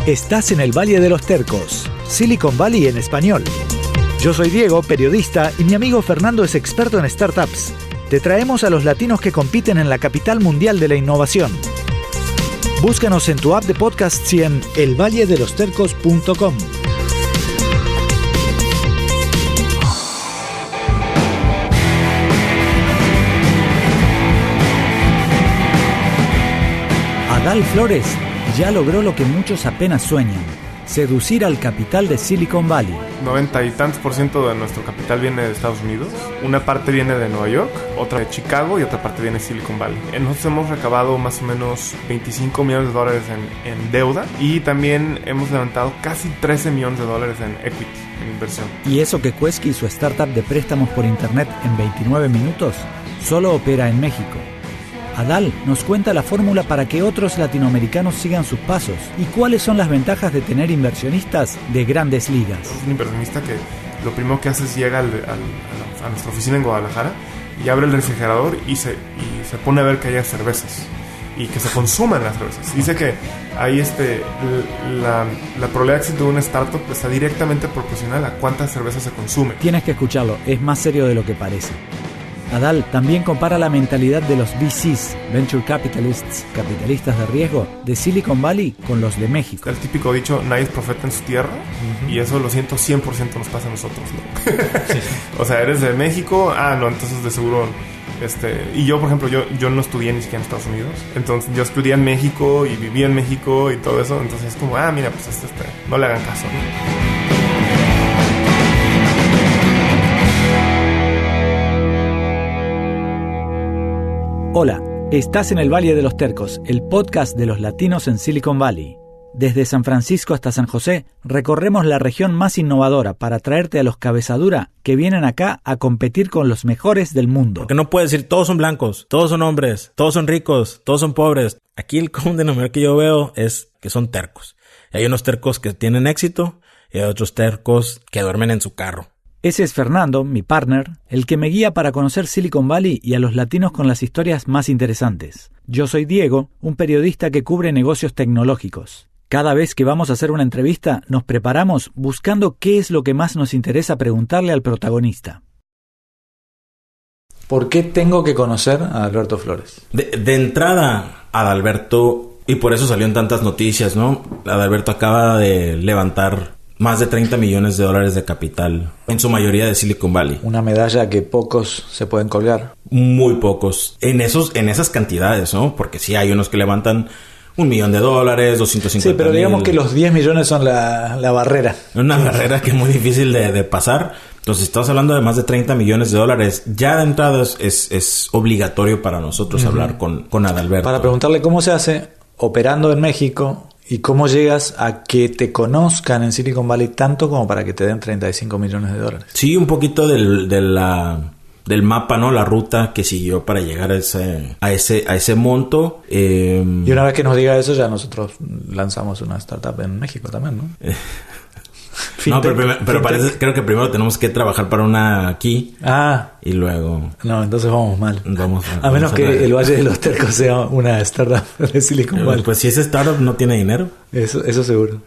Estás en el Valle de los Tercos, Silicon Valley en español. Yo soy Diego, periodista, y mi amigo Fernando es experto en startups. Te traemos a los latinos que compiten en la capital mundial de la innovación. Búscanos en tu app de podcasts y en elvalledelostercos.com. Adal Flores ya logró lo que muchos apenas sueñan: seducir al capital de Silicon Valley. 90 y tantos % de nuestro capital viene de Estados Unidos. Una parte viene de Nueva York, otra de Chicago y otra parte viene de Silicon Valley. Nosotros hemos recabado más o menos $25 millones en deuda y también hemos levantado casi $13 millones en equity, en inversión. Y eso que Quesky, su startup de préstamos por internet en 29 minutos, solo opera en México. Adal nos cuenta la fórmula para que otros latinoamericanos sigan sus pasos y cuáles son las ventajas de tener inversionistas de grandes ligas. Es un inversionista que lo primero que hace es llega a nuestra oficina en Guadalajara y abre el refrigerador y se pone a ver que haya cervezas y que se consuman las cervezas. Dice que ahí la probabilidad de éxito de una startup está directamente proporcional a cuántas cervezas se consume. Tienes que escucharlo, es más serio de lo que parece. Adal también compara la mentalidad de los VCs, Venture Capitalists, capitalistas de riesgo, de Silicon Valley con los de México. El típico dicho, nadie es profeta en su tierra, y eso lo siento, 100% nos pasa a nosotros, ¿no? Sí. O sea, eres de México, no, entonces de seguro... Y yo, por ejemplo, yo no estudié ni siquiera en Estados Unidos. Entonces yo estudié en México y viví en México y todo eso. Entonces es como, mira, pues no le hagan caso, ¿no? Hola, estás en el Valle de los Tercos, el podcast de los latinos en Silicon Valley. Desde San Francisco hasta San José, recorremos la región más innovadora para traerte a los cabezadura que vienen acá a competir con los mejores del mundo. Porque no puedes decir todos son blancos, todos son hombres, todos son ricos, todos son pobres. Aquí el común denominador que yo veo es que son tercos. Y hay unos tercos que tienen éxito y hay otros tercos que duermen en su carro. Ese es Fernando, mi partner, el que me guía para conocer Silicon Valley y a los latinos con las historias más interesantes. Yo soy Diego, un periodista que cubre negocios tecnológicos. Cada vez que vamos a hacer una entrevista, nos preparamos buscando qué es lo que más nos interesa preguntarle al protagonista. ¿Por qué tengo que conocer a Adalberto Flores? De entrada, Adalberto, y por eso salió en tantas noticias, ¿no? Adalberto acaba de levantar más de $30 millones de capital, en su mayoría de Silicon Valley. Una medalla que pocos se pueden colgar. Muy pocos. En esas cantidades, ¿no? Porque sí hay unos que levantan $1 millón, 250,000. Sí, pero digamos que los 10 millones son la barrera. Una barrera que es muy difícil de pasar. Entonces, estamos hablando de más de $30 millones. Ya de entrada es obligatorio para nosotros hablar con Adalberto. Para preguntarle cómo se hace operando en México y cómo llegas a que te conozcan en Silicon Valley tanto como para que te den $35 millones. Sí, un poquito del mapa, ¿no? La ruta que siguió para llegar a ese monto. Y una vez que nos diga eso, ya nosotros lanzamos una startup en México también, ¿no? No, pero creo que primero tenemos que trabajar para una aquí. Y luego... No, entonces vamos mal. A menos que el Valle de los Tercos sea una startup de Silicon Valley. Pues si ese startup no tiene dinero. Eso seguro.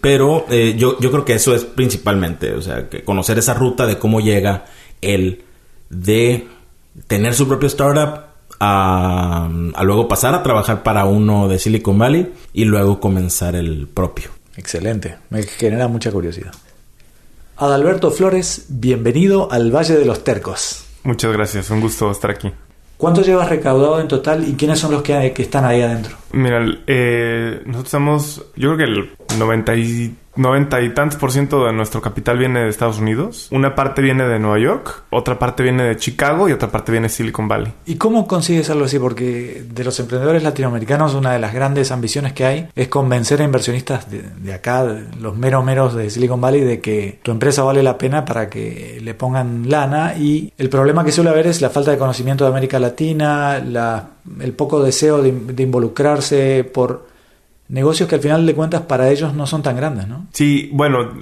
Pero yo creo que eso es principalmente, o sea, que conocer esa ruta de cómo llega él de tener su propio startup a luego pasar a trabajar para uno de Silicon Valley y luego comenzar el propio. Excelente, me genera mucha curiosidad. Adalberto Flores, bienvenido al Valle de los Tercos. Muchas gracias, un gusto estar aquí. ¿Cuánto llevas recaudado en total y quiénes son los que están ahí adentro? Mira, nosotros estamos, yo creo que el 90 y tantos % de nuestro capital viene de Estados Unidos. Una parte viene de Nueva York, otra parte viene de Chicago y otra parte viene de Silicon Valley. ¿Y cómo consigues algo así? Porque de los emprendedores latinoamericanos una de las grandes ambiciones que hay es convencer a inversionistas de acá, los meros de Silicon Valley, de que tu empresa vale la pena para que le pongan lana. Y el problema que suele haber es la falta de conocimiento de América Latina, el poco deseo de involucrarse por negocios que al final de cuentas para ellos no son tan grandes, ¿no? Sí, bueno,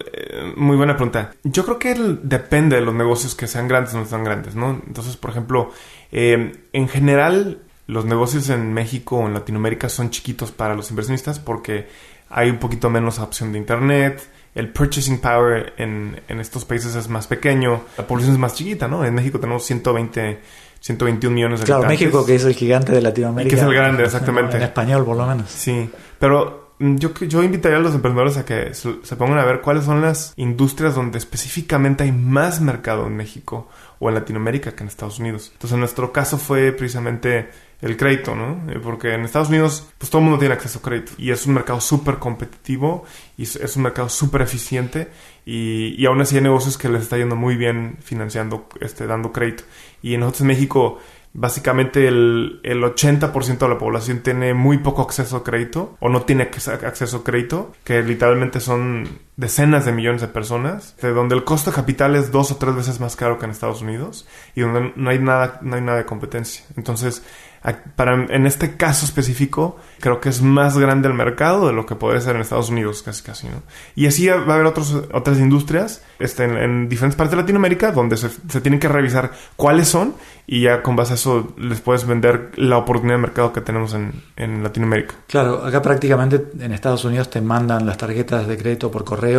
muy buena pregunta. Yo creo que depende de los negocios que sean grandes o no sean grandes, ¿no? Entonces, por ejemplo, en general, los negocios en México o en Latinoamérica son chiquitos para los inversionistas porque hay un poquito menos opción de internet. El purchasing power en estos países es más pequeño. La población es más chiquita, ¿no? En México tenemos 121 millones de Claro, habitantes. México, que es el gigante de Latinoamérica. Y que es el grande, exactamente. En español, por lo menos. Sí, pero yo invitaría a los emprendedores a que se pongan a ver cuáles son las industrias donde específicamente hay más mercado en México o en Latinoamérica que en Estados Unidos. Entonces, en nuestro caso fue precisamente el crédito, ¿no? Porque en Estados Unidos, pues todo el mundo tiene acceso a crédito. Y es un mercado súper competitivo y es un mercado súper eficiente. Y aún así hay negocios que les está yendo muy bien financiando, dando crédito. Y nosotros en México, básicamente el 80% de la población tiene muy poco acceso a crédito o no tiene acceso a crédito, que literalmente son decenas de millones de personas, donde el costo de capital es 2 o 3 veces más caro que en Estados Unidos y donde no hay nada de competencia. Entonces, en este caso específico, creo que es más grande el mercado de lo que podría ser en Estados Unidos, casi, ¿no? Y así va a haber otras industrias en diferentes partes de Latinoamérica donde se tienen que revisar cuáles son y ya con base a eso les puedes vender la oportunidad de mercado que tenemos en Latinoamérica. Claro, acá prácticamente en Estados Unidos te mandan las tarjetas de crédito por correo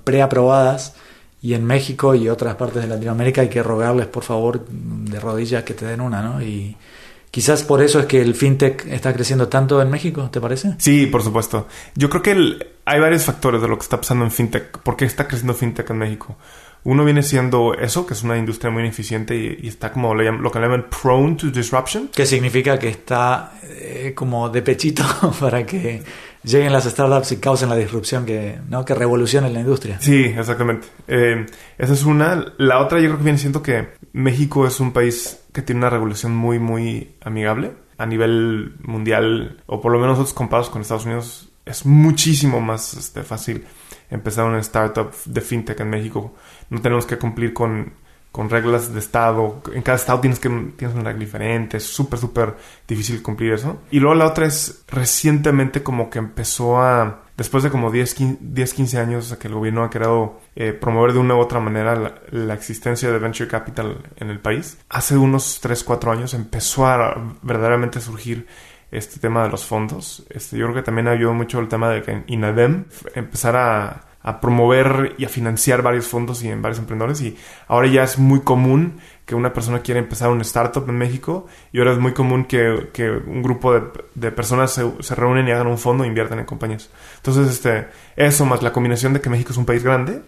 preaprobadas. Y en México y otras partes de Latinoamérica hay que rogarles, por favor, de rodillas que te den una, ¿no? Y quizás por eso es que el fintech está creciendo tanto en México, ¿te parece? Sí, por supuesto. Yo creo que hay varios factores de lo que está pasando en fintech. ¿Por qué está creciendo fintech en México? Uno viene siendo eso, que es una industria muy ineficiente y está como lo que le llaman prone to disruption. ¿Qué significa? Que está como de pechito para que lleguen las startups y causen la disrupción que revolucione la industria. Sí, exactamente. Esa es una. La otra yo creo que viene siendo que México es un país que tiene una regulación muy, muy amigable. A nivel mundial, o por lo menos nosotros comparados con Estados Unidos, es muchísimo más fácil empezar una startup de fintech en México. No tenemos que cumplir con reglas de estado. En cada estado tienes una regla diferente. Es súper, súper difícil cumplir eso. Y luego la otra es recientemente como que empezó después de como 10-15 años que el gobierno ha querido promover de una u otra manera la existencia de venture capital en el país. Hace unos 3-4 años empezó a verdaderamente surgir este tema de los fondos. Yo creo que también ayudó mucho el tema de que INADEM empezar a promover y a financiar varios fondos y en varios emprendedores, y ahora ya es muy común que una persona quiera empezar una startup en México, y ahora es muy común que un grupo de personas se reúnen y hagan un fondo e inviertan en compañías. Entonces, eso más la combinación de que México es un país grande,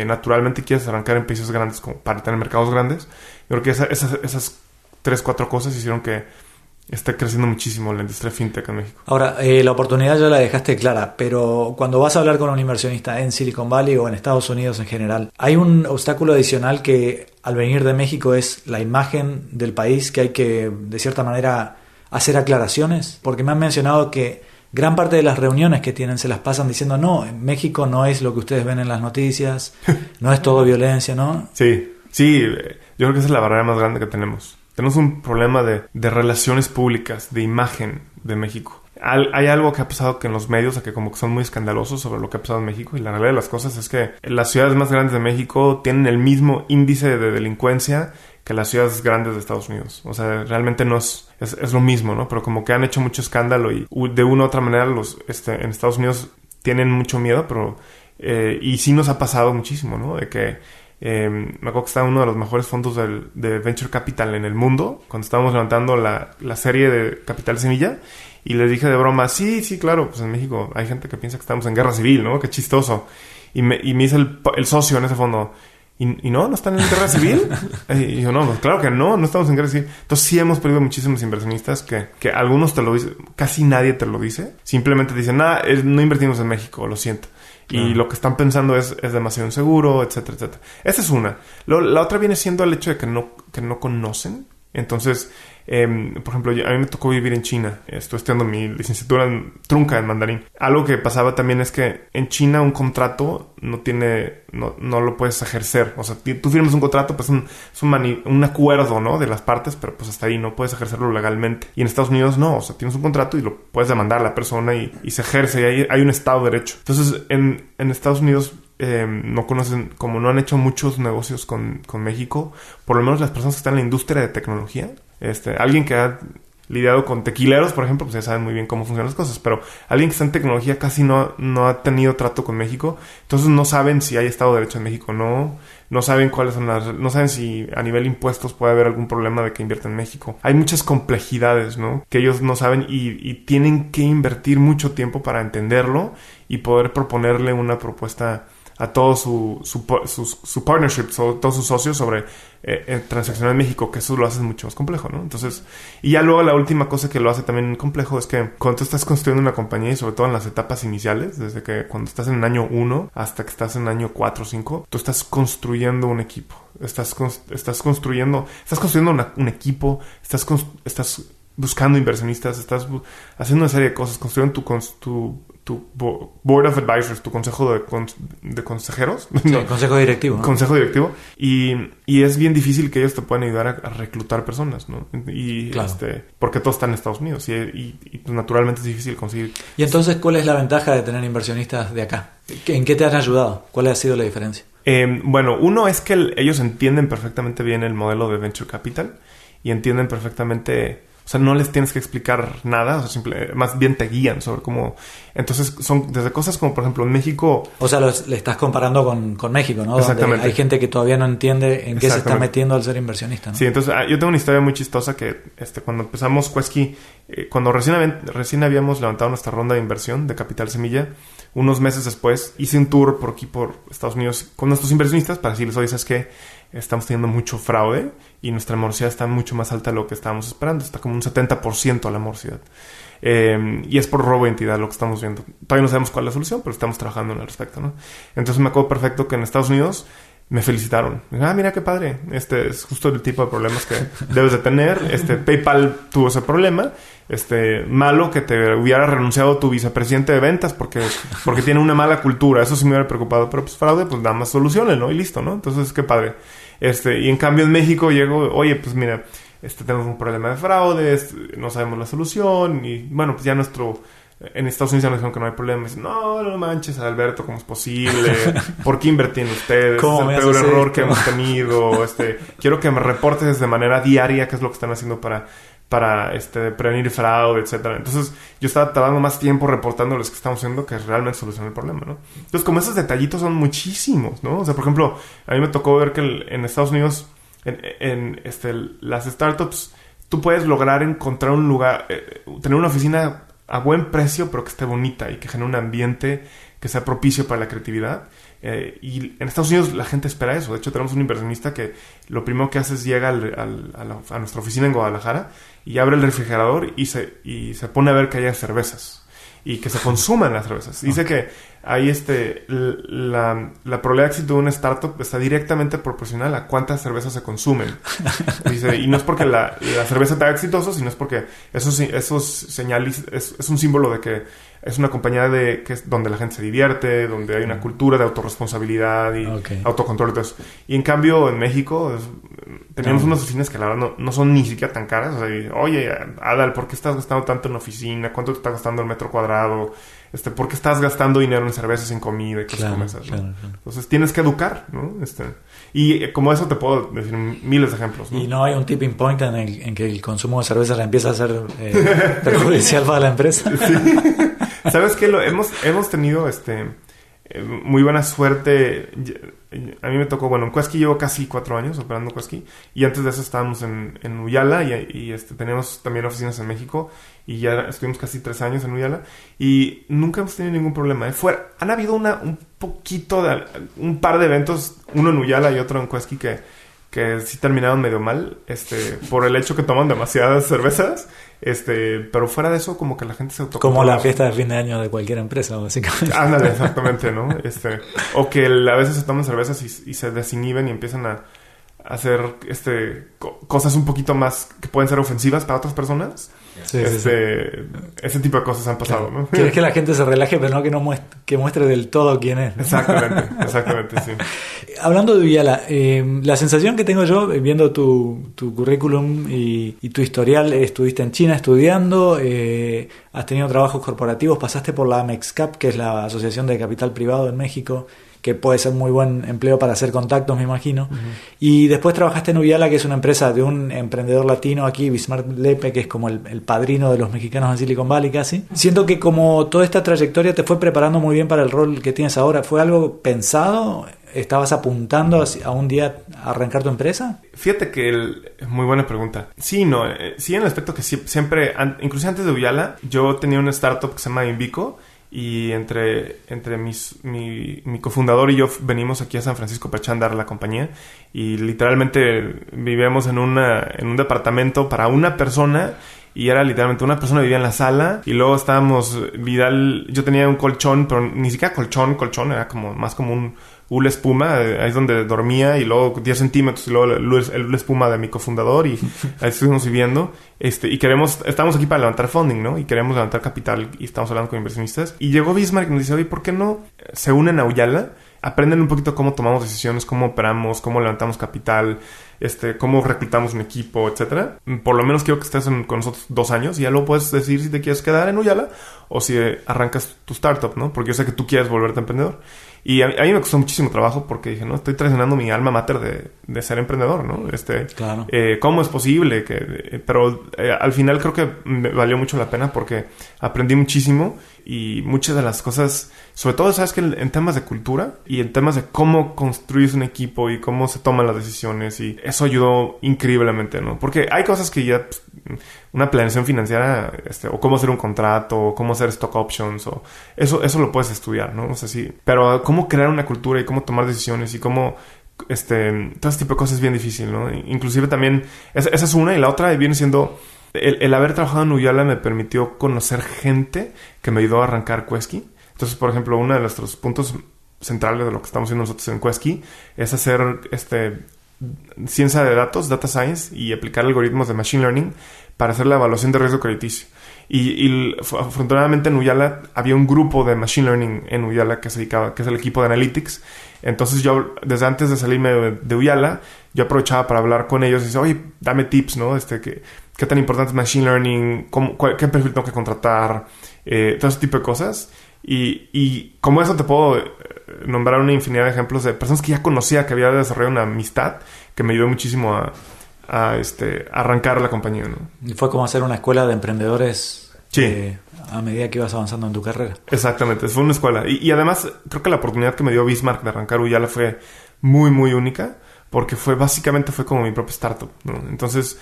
naturalmente quieres arrancar en países grandes como para tener mercados grandes. Yo creo que esas 3-4 cosas hicieron que está creciendo muchísimo la industria fintech en México. Ahora, la oportunidad ya la dejaste clara, pero cuando vas a hablar con un inversionista en Silicon Valley o en Estados Unidos en general, hay un obstáculo adicional que al venir de México es la imagen del país, que hay que, de cierta manera, hacer aclaraciones, porque me han mencionado que gran parte de las reuniones que tienen se las pasan diciendo no, en México no es lo que ustedes ven en las noticias, no es todo violencia, ¿no? Sí, yo creo que esa es la barrera más grande que tenemos. Tenemos un problema de relaciones públicas, de imagen de México. Hay algo que ha pasado que en los medios, que como que son muy escandalosos sobre lo que ha pasado en México, y la realidad de las cosas es que las ciudades más grandes de México tienen el mismo índice de delincuencia que las ciudades grandes de Estados Unidos. O sea, realmente no es lo mismo, ¿no? Pero como que han hecho mucho escándalo y de una u otra manera en Estados Unidos tienen mucho miedo, pero y sí nos ha pasado muchísimo, ¿no? De que me acuerdo que está uno de los mejores fondos de Venture Capital en el mundo, cuando estábamos levantando la serie de Capital Semilla, y les dije de broma, sí, claro, pues en México hay gente que piensa que estamos en guerra civil, ¿no? Qué chistoso. Y me dice el socio en ese fondo, ¿y no están en guerra civil? Y yo, no, pues claro que no estamos en guerra civil. Entonces sí hemos perdido muchísimos inversionistas que algunos te lo dicen, casi nadie te lo dice, simplemente dicen, no invertimos en México, lo siento. Y lo que están pensando es demasiado inseguro, etcétera, etcétera. Esa es una. La otra viene siendo el hecho de que no conocen. Entonces, por ejemplo, a mí me tocó vivir en China. Estoy estudiando mi licenciatura trunca en mandarín. Algo que pasaba también es que en China un contrato no lo puedes ejercer. O sea, tú firmas un contrato, pues es un acuerdo, ¿no? De las partes, pero pues hasta ahí no puedes ejercerlo legalmente. Y en Estados Unidos no. O sea, tienes un contrato y lo puedes demandar a la persona y se ejerce. Y hay un Estado de Derecho. Entonces, en Estados Unidos no conocen, como no han hecho muchos negocios con México, por lo menos las personas que están en la industria de tecnología, alguien que ha lidiado con tequileros, por ejemplo, pues ya saben muy bien cómo funcionan las cosas. Pero alguien que está en tecnología casi no ha tenido trato con México. Entonces no saben si hay Estado de Derecho en México o no. No saben cuáles son no saben si a nivel impuestos puede haber algún problema de que inviertan en México. Hay muchas complejidades, ¿no? Que ellos no saben y tienen que invertir mucho tiempo para entenderlo y poder proponerle una propuesta a todo su partnership, todos sus socios sobre transaccionar en México, que eso lo hace mucho más complejo, ¿no? Entonces, y ya luego la última cosa que lo hace también complejo es que cuando tú estás construyendo una compañía y sobre todo en las etapas iniciales, desde que cuando estás en el año 1 hasta que estás en el año 4 o 5, tú estás construyendo un equipo, estás construyendo un equipo, estás buscando inversionistas, estás haciendo una serie de cosas, construyendo tu board of advisors, tu consejo de consejeros. Sí, no, consejo directivo, ¿no? Consejo directivo. Y es bien difícil que ellos te puedan ayudar a reclutar personas, ¿no? Y claro. Porque todos están en Estados Unidos y naturalmente es difícil conseguir. Y entonces, ¿cuál es la ventaja de tener inversionistas de acá? ¿En qué te han ayudado? ¿Cuál ha sido la diferencia? Bueno, uno es que ellos entienden perfectamente bien el modelo de Venture Capital y entienden perfectamente... O sea, no les tienes que explicar nada, o sea, más bien te guían sobre cómo... Entonces, son desde cosas como, por ejemplo, en México... O sea, le estás comparando con México, ¿no? Exactamente. Donde hay gente que todavía no entiende en qué se está metiendo al ser inversionista, ¿no? Sí, entonces, yo tengo una historia muy chistosa que cuando empezamos Quesky, cuando recién habíamos levantado nuestra ronda de inversión de Capital Semilla, unos meses después hice un tour por aquí, por Estados Unidos, con nuestros inversionistas para decirles, oye, ¿sabes qué? Estamos teniendo mucho fraude y nuestra morosidad está mucho más alta de lo que estábamos esperando. Está como un 70% a la morosidad. Y es por robo de identidad lo que estamos viendo. Todavía no sabemos cuál es la solución, pero estamos trabajando al respecto, ¿no? Entonces me acuerdo perfecto que en Estados Unidos me felicitaron. Mira qué padre. Es justo el tipo de problemas que debes de tener. PayPal tuvo ese problema. Malo que te hubiera renunciado tu vicepresidente de ventas porque tiene una mala cultura. Eso sí me hubiera preocupado. Pero pues fraude, pues nada más soluciones, ¿no? Y listo, ¿no? Entonces, qué padre. Y en cambio en México llego, oye, pues mira, tenemos un problema de fraude, no sabemos la solución. Y bueno, pues ya en Estados Unidos ya nos dijeron que no hay problema. Dicen, no manches, Alberto, ¿cómo es posible? ¿Por qué invertí en ustedes? Es el peor error que hemos tenido. Quiero que me reportes de manera diaria qué es lo que están haciendo para prevenir fraude, etcétera. Entonces, yo estaba tardando más tiempo reportándoles que estamos haciendo que realmente solucionar el problema, ¿no? Entonces, como esos detallitos son muchísimos, ¿no? O sea, por ejemplo, a mí me tocó ver que en Estados Unidos, las startups, tú puedes lograr encontrar un lugar, tener una oficina a buen precio, pero que esté bonita y que genere un ambiente que sea propicio para la creatividad. Y en Estados Unidos la gente espera eso. De hecho, tenemos un inversionista que lo primero que hace es llega a nuestra oficina en Guadalajara y abre el refrigerador y se pone a ver que haya cervezas y que se consuman las cervezas. Dice que ahí la probabilidad de éxito de una startup está directamente proporcional a cuántas cervezas se consumen. Dice, y no es porque la cerveza te haga exitoso, sino es porque esos señales es un símbolo de que es una compañía donde la gente se divierte, donde hay una cultura de autorresponsabilidad y autocontrol y todo eso. Y en cambio en México teníamos unas oficinas que la verdad no son ni siquiera tan caras. O sea, oye, Adal, ¿por qué estás gastando tanto en oficina? ¿Cuánto te está gastando el metro cuadrado? ¿Por qué estás gastando dinero en cervezas, en comida y cosas como esas? ¿no? Claro. Entonces tienes que educar, ¿no? Y como eso te puedo decir miles de ejemplos, ¿no? Y no hay un tipping point en que el consumo de cerveza empieza a ser perjudicial para la empresa. Sí. ¿Sabes qué? Hemos tenido muy buena suerte. A mí me tocó, en Quesky llevo casi 4 años operando Quesky. Y antes de eso estábamos en Uyala y teníamos también oficinas en México. Y ya estuvimos casi 3 años en Uyala. Y nunca hemos tenido ningún problema. Han habido un par de eventos, uno en Uyala y otro en Quesky que sí terminaron medio mal, por el hecho que toman demasiadas cervezas, pero fuera de eso, como que la gente se autocontrola. Como la fiesta de fin de año de cualquier empresa, básicamente. Ándale, exactamente, ¿no? O que a veces se toman cervezas y se desinhiben y empiezan a hacer, cosas un poquito más que pueden ser ofensivas para otras personas. Sí. Ese tipo de cosas han pasado, claro. ¿no? Quieres que la gente se relaje, pero no que muestre del todo quién es, ¿no? Exactamente, sí. Hablando de Uyala, la sensación que tengo yo, viendo tu currículum y tu historial, estuviste en China estudiando, has tenido trabajos corporativos, pasaste por la MEXCAP, que es la Asociación de Capital Privado en México, que puede ser muy buen empleo para hacer contactos, me imagino. Y después trabajaste en Uyala, que es una empresa de un emprendedor latino aquí, Bismarck Lepe, que es como el padrino de los mexicanos en Silicon Valley casi. Siento que como toda esta trayectoria te fue preparando muy bien para el rol que tienes ahora. ¿Fue algo pensado? ¿Estabas apuntando a un día a arrancar tu empresa? Fíjate que muy buena pregunta. Sí, no. Sí, en el aspecto que siempre, incluso antes de Uyala, yo tenía una startup que se llama Invico. Y entre mi cofundador y yo venimos aquí a San Francisco para echar a andar la compañía. Y literalmente vivíamos en un departamento para una persona. Y era literalmente una persona vivía en la sala. Y luego estábamos... yo tenía un colchón, pero ni siquiera colchón. Era como más como un hule espuma. Ahí es donde dormía. Y luego 10 centímetros. Y luego el hule espuma de mi cofundador. Y ahí estuvimos viviendo. Y estamos aquí para levantar funding, ¿no? Y queremos levantar capital. Y estamos hablando con inversionistas. Y llegó Bismarck y nos dice, oye, ¿por qué no se unen a Uyala? Aprenden un poquito cómo tomamos decisiones, cómo operamos, cómo levantamos capital, cómo reclutamos un equipo, etcétera. Por lo menos quiero que estés con nosotros 2 años y ya luego puedes decir si te quieres quedar en Uyala o si arrancas tu startup, ¿no? Porque yo sé que tú quieres volverte emprendedor. Y a mí me costó muchísimo trabajo porque dije, no, estoy traicionando mi alma mater de ser emprendedor, ¿no? Claro. ¿Cómo es posible? Pero al final creo que me valió mucho la pena porque aprendí muchísimo y muchas de las cosas, sobre todo, sabes que en temas de cultura y en temas de cómo construyes un equipo y cómo se toman las decisiones, y eso ayudó increíblemente, ¿no? Porque hay cosas que ya... una planeación financiera, o cómo hacer un contrato, o cómo hacer stock options, o eso lo puedes estudiar, ¿no? O sea, sí. Pero cómo crear una cultura y cómo tomar decisiones y cómo, todo ese tipo de cosas es bien difícil, ¿no? Inclusive también, esa es una, y la otra viene siendo, el haber trabajado en Uyala me permitió conocer gente que me ayudó a arrancar Quesky. Entonces, por ejemplo, uno de nuestros puntos centrales de lo que estamos haciendo nosotros en Quesky es hacer, ciencia de datos, data science, y aplicar algoritmos de machine learning para hacer la evaluación de riesgo crediticio. Y afortunadamente en Uyala había un grupo de machine learning en Uyala que se dedicaba, que es el equipo de analytics. Entonces yo, desde antes de salirme de Uyala, yo aprovechaba para hablar con ellos y decir, oye, dame tips, ¿no? ¿Qué tan importante es machine learning? ¿Qué perfil tengo que contratar? Todo ese tipo de cosas. Y como eso te puedo nombrar una infinidad de ejemplos de personas que ya conocía, que había desarrollado una amistad que me ayudó muchísimo a arrancar la compañía, ¿no? Y fue como hacer una escuela de emprendedores. Sí. A medida que ibas avanzando en tu carrera. Exactamente, fue una escuela. Y además, creo que la oportunidad que me dio Bismarck de arrancar Uyala fue muy, muy única, porque básicamente fue como mi propia startup, ¿no? Entonces,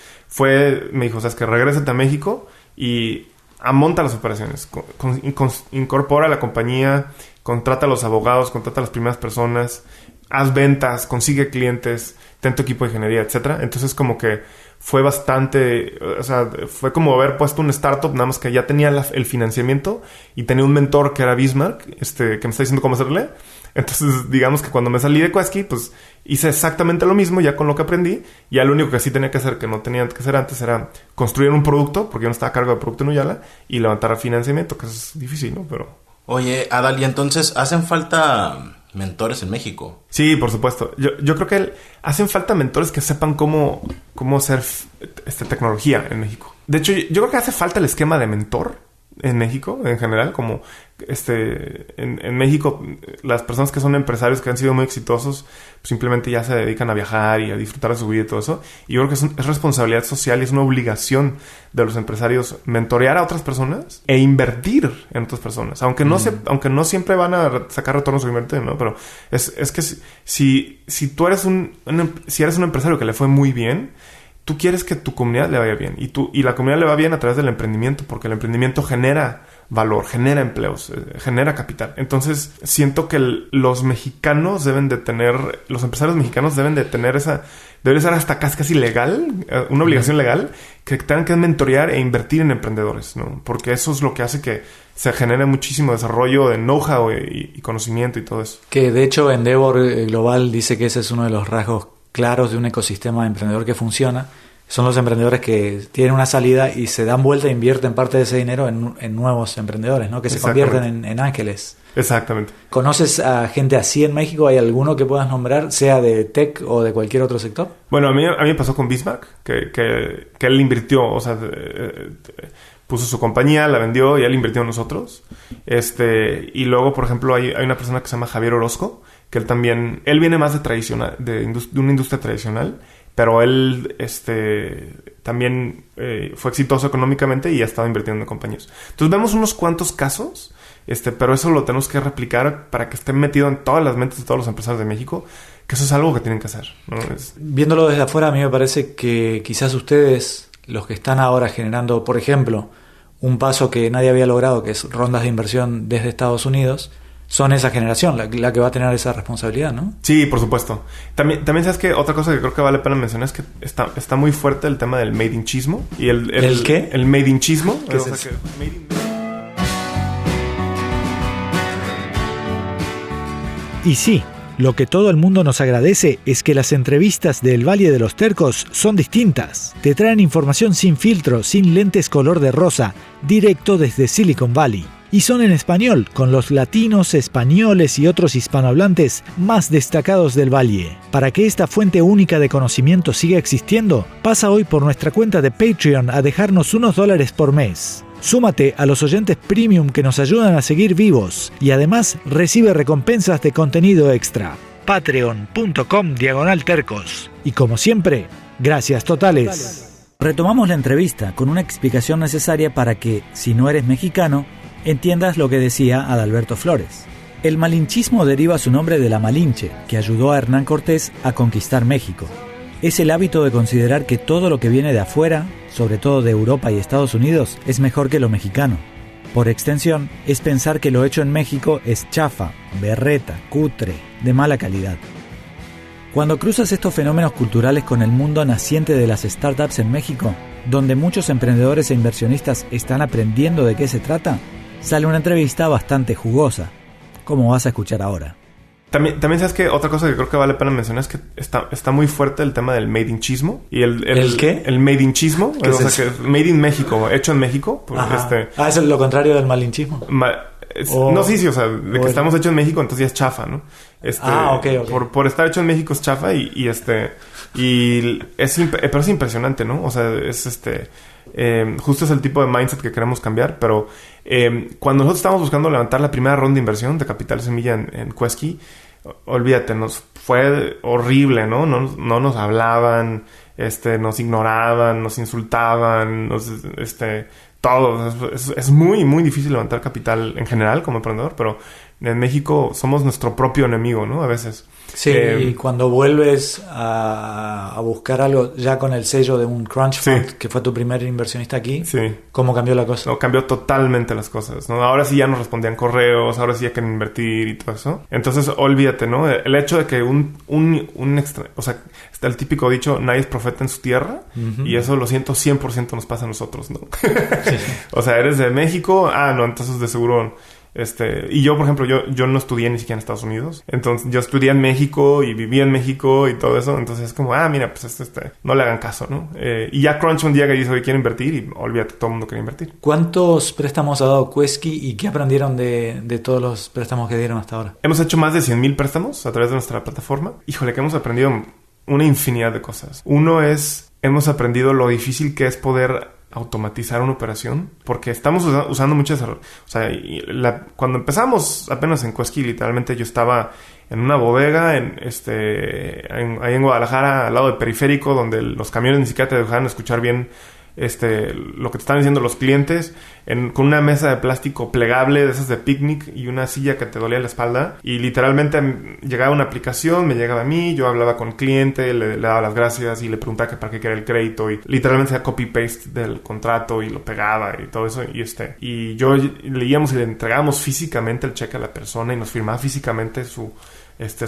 me dijo, sabes que regrésate a México y monta las operaciones, incorpora la compañía, contrata a los abogados, contrata a las primeras personas, haz ventas, consigue clientes, ten tu equipo de ingeniería, etcétera. Entonces, como que fue bastante... O sea, fue como haber puesto un startup, nada más que ya tenía el financiamiento y tenía un mentor que era Bismarck, que me está diciendo cómo hacerle. Entonces, digamos que cuando me salí de Quesky, pues hice exactamente lo mismo ya con lo que aprendí. Ya lo único que sí tenía que hacer, que no tenía que hacer antes, era construir un producto, porque yo no estaba a cargo de producto en Uyala, y levantar el financiamiento, que es difícil, ¿no? Pero... Oye, Adal, ¿y entonces hacen falta mentores en México? Sí, por supuesto. Yo creo que hacen falta mentores que sepan cómo hacer tecnología en México. De hecho, yo creo que hace falta el esquema de mentor en México, en general, como en México, las personas que son empresarios que han sido muy exitosos, pues simplemente ya se dedican a viajar y a disfrutar de su vida y todo eso. Y yo creo que es responsabilidad social y es una obligación de los empresarios mentorear a otras personas e invertir en otras personas. Aunque no siempre van a sacar retornos sobre invertir, ¿no? Pero es que si tú eres si eres un empresario que le fue muy bien, tú quieres que tu comunidad le vaya bien. Y la comunidad le va bien a través del emprendimiento, porque el emprendimiento genera valor, genera empleos, genera capital. Entonces, siento que los mexicanos los empresarios mexicanos deben ser hasta casi legal, una obligación legal, que tengan que mentorear e invertir en emprendedores, ¿no? Porque eso es lo que hace que se genere muchísimo desarrollo de know-how y conocimiento y todo eso. Que de hecho Endeavor Global dice que ese es uno de los rasgos claros de un ecosistema de emprendedor que funciona. Son los emprendedores que tienen una salida y se dan vuelta e invierten parte de ese dinero en nuevos emprendedores, ¿no? Que se convierten en ángeles. Exactamente. ¿Conoces a gente así en México? ¿Hay alguno que puedas nombrar, sea de tech o de cualquier otro sector? Bueno, a mí me pasó con Bismarck, que él invirtió, o sea, puso su compañía, la vendió y él invirtió en nosotros. Y luego, por ejemplo, hay una persona que se llama Javier Orozco, que él viene más de una industria tradicional, pero él también fue exitoso económicamente y ha estado invirtiendo en compañías. Entonces vemos unos cuantos casos, pero eso lo tenemos que replicar para que esté metido en todas las mentes de todos los empresarios de México, que eso es algo que tienen que hacer, ¿no? Viéndolo desde afuera, a mí me parece que quizás ustedes, los que están ahora generando, por ejemplo, un paso que nadie había logrado, que es rondas de inversión desde Estados Unidos, son esa generación la que va a tener esa responsabilidad, ¿no? Sí, por supuesto. También sabes que otra cosa que creo que vale la pena mencionar es que está muy fuerte el tema del made in chismo. Y ¿El qué? El made in chismo. ¿Qué es eso? Y sí, lo que todo el mundo nos agradece es que las entrevistas del Valle de los Tercos son distintas. Te traen información sin filtro, sin lentes color de rosa, directo desde Silicon Valley. Y son en español, con los latinos, españoles y otros hispanohablantes más destacados del Valle. Para que esta fuente única de conocimiento siga existiendo, pasa hoy por nuestra cuenta de Patreon a dejarnos unos $1 por mes. Súmate a los oyentes premium que nos ayudan a seguir vivos y además recibe recompensas de contenido extra. Patreon.com/tercos. Y como siempre, gracias totales. Retomamos la entrevista con una explicación necesaria para que, si no eres mexicano, entiendas lo que decía Adalberto Flores. El malinchismo deriva su nombre de la Malinche, que ayudó a Hernán Cortés a conquistar México. Es el hábito de considerar que todo lo que viene de afuera, sobre todo de Europa y Estados Unidos, es mejor que lo mexicano. Por extensión, es pensar que lo hecho en México es chafa, berreta, cutre, de mala calidad. Cuando cruzas estos fenómenos culturales con el mundo naciente de las startups en México, donde muchos emprendedores e inversionistas están aprendiendo de qué se trata, sale una entrevista bastante jugosa, como vas a escuchar ahora. También sabes que otra cosa que creo que vale la pena mencionar es que está muy fuerte el tema del made in chismo. Y ¿El qué? El made in chismo. ¿Qué es eso? Que made in México, hecho en México. Eso es lo contrario del malinchismo. No, sí, o sea, de que estamos hechos en México, entonces ya es chafa, ¿no? Okay. Por estar hecho en México es chafa pero es impresionante, ¿no? O sea, justo es el tipo de mindset que queremos cambiar, pero cuando nosotros estábamos buscando levantar la primera ronda de inversión de capital semilla en Quesky, olvídate, nos fue horrible, ¿no? No nos hablaban, nos ignoraban, nos insultaban, todo. Es muy, muy difícil levantar capital en general como emprendedor, pero en México somos nuestro propio enemigo, ¿no? A veces. Sí, y cuando vuelves a buscar algo ya con el sello de un Crunch Fund, que fue tu primer inversionista aquí, ¿cómo cambió la cosa? No, cambió totalmente las cosas, ¿no? Ahora sí ya nos respondían correos, ahora sí ya quieren invertir y todo eso. Entonces, olvídate, ¿no? El hecho de que o sea, está el típico dicho, nadie es profeta en su tierra, y eso lo siento, 100% nos pasa a nosotros, ¿no? O sea, eres de México, no, entonces de seguro... y yo, por ejemplo, yo no estudié ni siquiera en Estados Unidos. Entonces, yo estudié en México y viví en México y todo eso. Entonces, es como, mira, pues no le hagan caso, ¿no? Y ya Crunch un día que dice, oye, quiero invertir, y olvídate, todo el mundo quiere invertir. ¿Cuántos préstamos ha dado Quesky y qué aprendieron de todos los préstamos que dieron hasta ahora? Hemos hecho más de 100,000 préstamos a través de nuestra plataforma. Híjole, que hemos aprendido una infinidad de cosas. Uno es, hemos aprendido lo difícil que es poder automatizar una operación, porque estamos usando muchas... O sea, cuando empezamos apenas en Quesky, literalmente yo estaba en una bodega ahí en Guadalajara, al lado del periférico, donde los camiones ni siquiera te dejaban escuchar bien lo que te están diciendo los clientes, con una mesa de plástico plegable de esas de picnic y una silla que te dolía la espalda, y literalmente llegaba una aplicación, me llegaba a mí, yo hablaba con el cliente, le daba las gracias y le preguntaba que para qué quería el crédito, y literalmente hacía copy-paste del contrato y lo pegaba y todo eso, y yo leíamos y le entregábamos físicamente el cheque a la persona y nos firmaba físicamente su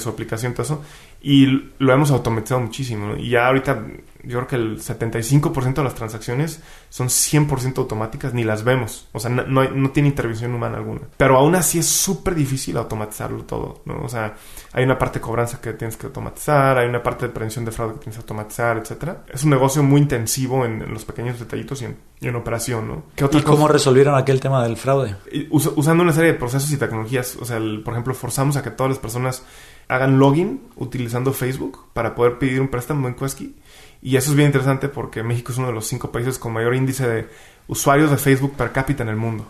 aplicación, todo eso, y lo hemos automatizado muchísimo, ¿no? Y ya ahorita yo creo que el 75% de las transacciones son 100% automáticas, ni las vemos, o sea, no tiene intervención humana alguna, pero aún así es súper difícil automatizarlo todo, ¿no? O sea, hay una parte de cobranza que tienes que automatizar, hay una parte de prevención de fraude que tienes que automatizar, etcétera. Es un negocio muy intensivo en los pequeños detallitos y en operación, ¿no? ¿Y cómo resolvieron aquel tema del fraude? Usando una serie de procesos y tecnologías. O sea, por ejemplo, forzamos a que todas las personas hagan login utilizando Facebook para poder pedir un préstamo en Quesky. Y eso es bien interesante porque México es uno de los 5 países con mayor índice de usuarios de Facebook per cápita en el mundo.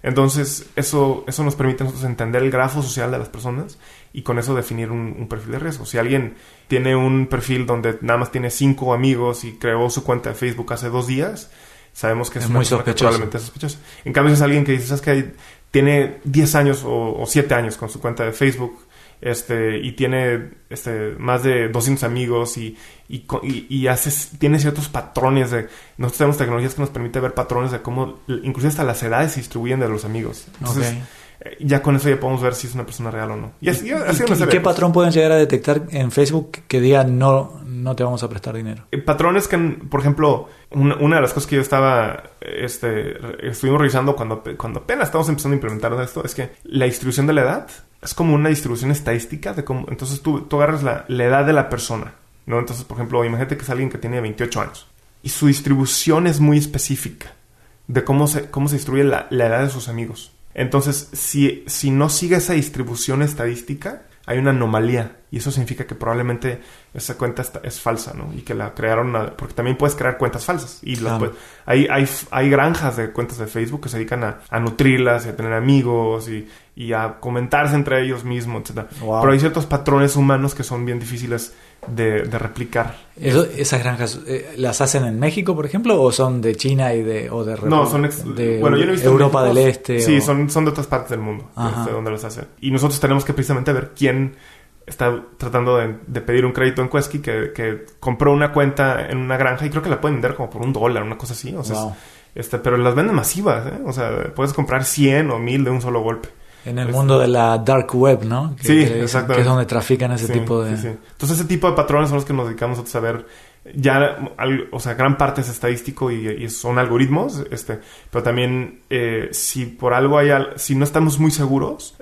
Entonces, eso nos permite a nosotros entender el grafo social de las personas y con eso definir un perfil de riesgo. Si alguien tiene un perfil donde nada más tiene 5 amigos y creó su cuenta de Facebook hace 2 días, sabemos que es una muy persona que sospechoso. probablemente es sospechosa. En cambio, si es alguien que dice, ¿sabes qué? Tiene 10 años o 7 años con su cuenta de Facebook, y tiene más de 200 amigos y tiene ciertos patrones nosotros tenemos tecnologías que nos permite ver patrones de cómo inclusive hasta las edades se distribuyen de los amigos. Entonces ya con eso ya podemos ver si es una persona real o no. ¿Y qué patrón pueden llegar a detectar en Facebook que diga no te vamos a prestar dinero? Patrones que, por ejemplo, una de las cosas que yo estuvimos revisando cuando apenas estamos empezando a implementar esto es que la distribución de la edad es como una distribución estadística de cómo. Entonces tú agarras la edad de la persona, ¿no? Entonces, por ejemplo, imagínate que es alguien que tiene 28 años y su distribución es muy específica de cómo se distribuye la edad de sus amigos. Entonces, si no sigue esa distribución estadística, hay una anomalía y eso significa que probablemente esa cuenta es falsa, ¿no? Y que la crearon porque también puedes crear cuentas falsas y hay granjas de cuentas de Facebook que se dedican a nutrirlas y a tener amigos y a comentarse entre ellos mismos, etc. Wow. Pero hay ciertos patrones humanos que son bien difíciles de replicar. ¿Esas granjas las hacen en México, por ejemplo, o son de China No, son de yo no he visto Europa México, del Este? Sí, son de otras partes del mundo donde las hacen. Y nosotros tenemos que precisamente ver quién está tratando de pedir un crédito en Quesky que compró una cuenta en una granja y creo que la pueden vender como por $1, una cosa así. O sea, wow. Pero las venden masivas, ¿eh? O sea, puedes comprar 100 o 1000 de un solo golpe. En el mundo de la dark web, ¿no? Exactamente. Que es donde trafican ese tipo de... Sí. Entonces, ese tipo de patrones son los que nos dedicamos nosotros a ver. Ya, gran parte es estadístico y son algoritmos, pero también si por algo si no estamos muy seguros,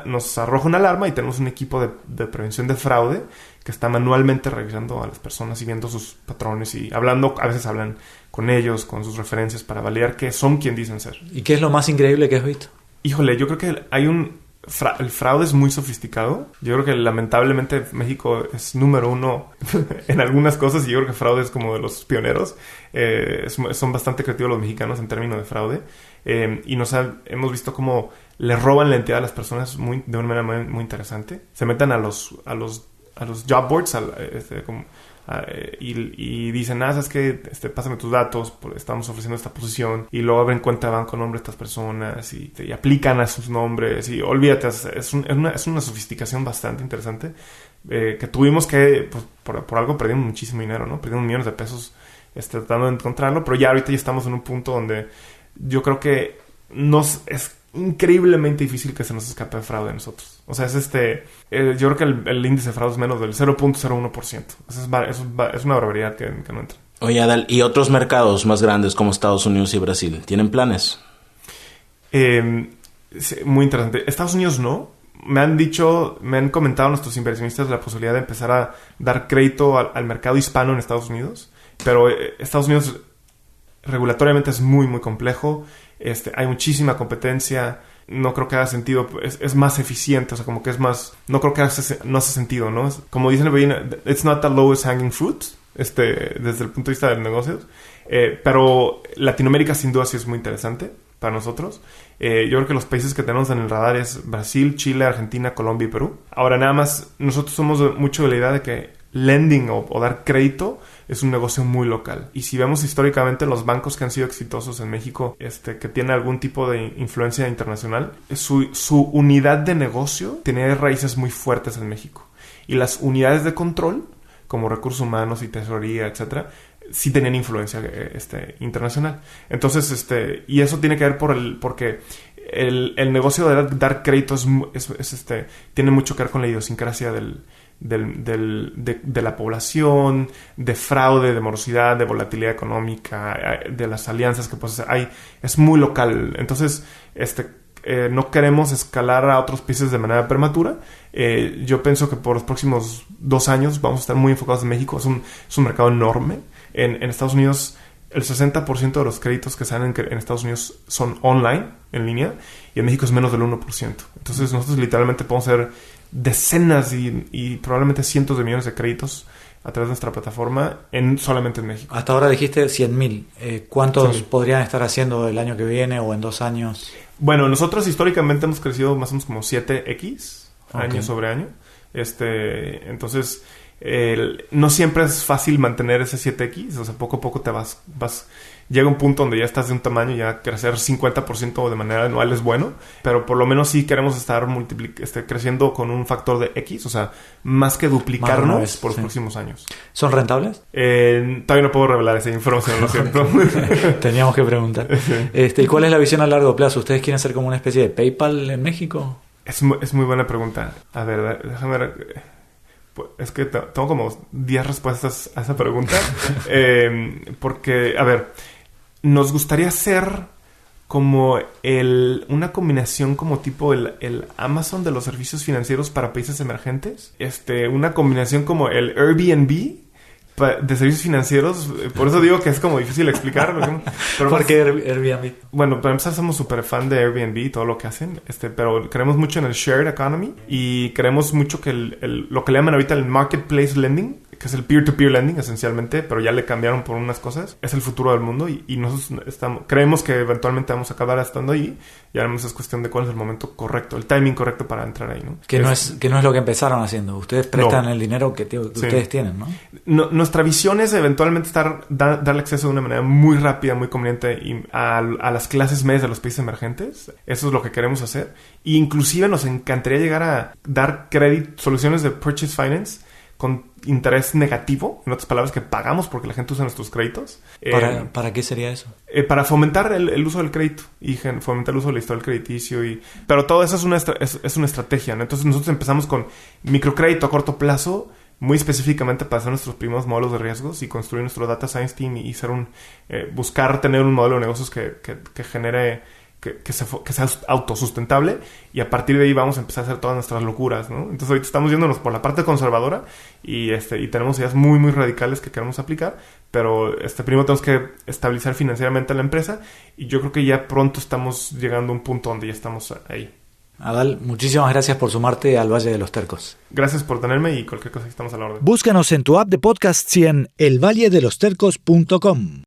nos arroja una alarma y tenemos un equipo de prevención de fraude que está manualmente revisando a las personas y viendo sus patrones y a veces hablan con ellos, con sus referencias para validar que son quien dicen ser. ¿Y qué es lo más increíble que has visto? Híjole, yo creo que el fraude es muy sofisticado. Yo creo que lamentablemente México es número 1 en algunas cosas y yo creo que fraude es como de los pioneros. Son bastante creativos los mexicanos en términos de fraude. Y hemos visto cómo le roban la identidad a las personas de una manera muy, muy interesante. Se meten a los job boards y dicen, ¿sabes qué? Pásame tus datos, estamos ofreciendo esta posición, y luego abren cuenta de banco nombre de estas personas y aplican a sus nombres y olvídate, es una sofisticación bastante interesante que tuvimos que, pues, por algo perdimos muchísimo dinero, ¿no? Perdimos millones de pesos tratando de encontrarlo, pero ya ahorita ya estamos en un punto donde yo creo que es increíblemente difícil que se nos escape de fraude a nosotros. O sea, yo creo que el índice de fraude es menos del 0.01%. Es una barbaridad que no entra. Oye, Adal, ¿y otros mercados más grandes como Estados Unidos y Brasil tienen planes? Muy interesante. Estados Unidos no. Me han comentado nuestros inversionistas la posibilidad de empezar a dar crédito al mercado hispano en Estados Unidos. Pero Estados Unidos regulatoriamente es muy, muy complejo. Hay muchísima competencia. No creo que haga sentido. Es más eficiente. O sea, como que es más... No creo que no hace sentido, ¿no? Como dicen, it's not the lowest hanging fruit. Desde el punto de vista del negocio. Pero Latinoamérica sin duda sí es muy interesante para nosotros. Yo creo que los países que tenemos en el radar es Brasil, Chile, Argentina, Colombia y Perú. Ahora, nada más, nosotros somos mucho de la idea de que lending o dar crédito es un negocio muy local. Y si vemos históricamente los bancos que han sido exitosos en México, que tienen algún tipo de influencia internacional, su unidad de negocio tiene raíces muy fuertes en México. Y las unidades de control, como recursos humanos y tesorería, etcétera, sí tenían influencia internacional. Entonces, y eso tiene que ver porque el negocio de dar crédito tiene mucho que ver con la idiosincrasia de la población, de fraude, de morosidad, de volatilidad económica, de las alianzas que puedes hacer. Es muy local. Entonces, no queremos escalar a otros países de manera prematura. Yo pienso que por los próximos 2 años vamos a estar muy enfocados en México. Es un mercado enorme. En Estados Unidos, el 60% de los créditos que salen en Estados Unidos son online, en línea, y en México es menos del 1%. Entonces, nosotros literalmente podemos hacer decenas y probablemente cientos de millones de créditos a través de nuestra plataforma solamente en México. Hasta ahora dijiste 100,000. ¿Cuántos podrían estar haciendo el año que viene o en 2 años? Bueno, nosotros históricamente hemos crecido más o menos como 7x año sobre año. Entonces, no siempre es fácil mantener ese 7x. O sea, poco a poco te vas... Llega un punto donde ya estás de un tamaño, ya crecer 50% de manera anual es bueno, pero por lo menos sí queremos estar creciendo con un factor de X, o sea, más que duplicarnos por los próximos años. ¿Son rentables? Todavía no puedo revelar esa información, lo siento. Teníamos que preguntar. ¿Y cuál es la visión a largo plazo? ¿Ustedes quieren ser como una especie de PayPal en México? Es muy buena pregunta. A ver, déjame ver. Es que tengo como 10 respuestas a esa pregunta. Porque, a ver, nos gustaría ser como una combinación como tipo el Amazon de los servicios financieros para países emergentes. Una combinación como el Airbnb de servicios financieros. Por eso digo que es como difícil explicar. ¿Por qué Airbnb? Bueno, para empezar somos súper fan de Airbnb y todo lo que hacen. Pero creemos mucho en el shared economy y creemos mucho que lo que le llaman ahorita el marketplace lending, que es el peer-to-peer lending esencialmente, pero ya le cambiaron por unas cosas, es el futuro del mundo y nosotros creemos que eventualmente vamos a acabar estando ahí y ahora es cuestión de cuál es el momento correcto, el timing correcto para entrar ahí, ¿no? Que no es lo que empezaron haciendo. Ustedes prestan el dinero que ustedes tienen, ¿no? Nuestra visión es eventualmente darle acceso de una manera muy rápida, muy conveniente a las clases medias de los países emergentes. Eso es lo que queremos hacer. E inclusive nos encantaría llegar a dar soluciones de purchase finance con interés negativo, en otras palabras, que pagamos porque la gente usa nuestros créditos. ¿Para qué sería eso? Para fomentar el uso del crédito y fomentar el uso del historial crediticio. Pero todo eso es una estrategia, ¿no? Entonces nosotros empezamos con microcrédito a corto plazo, muy específicamente para hacer nuestros primeros modelos de riesgos y construir nuestro data science team y buscar tener un modelo de negocios que genere... Que sea autosustentable y a partir de ahí vamos a empezar a hacer todas nuestras locuras, ¿no? Entonces ahorita estamos yéndonos por la parte conservadora y tenemos ideas muy muy radicales que queremos aplicar, pero primero tenemos que estabilizar financieramente a la empresa y yo creo que ya pronto estamos llegando a un punto donde ya estamos ahí. Adal, muchísimas gracias por sumarte al Valle de los Tercos. Gracias por tenerme y cualquier cosa que estamos a la orden. Búscanos en tu app de podcasts y en elvalledelostercos.com.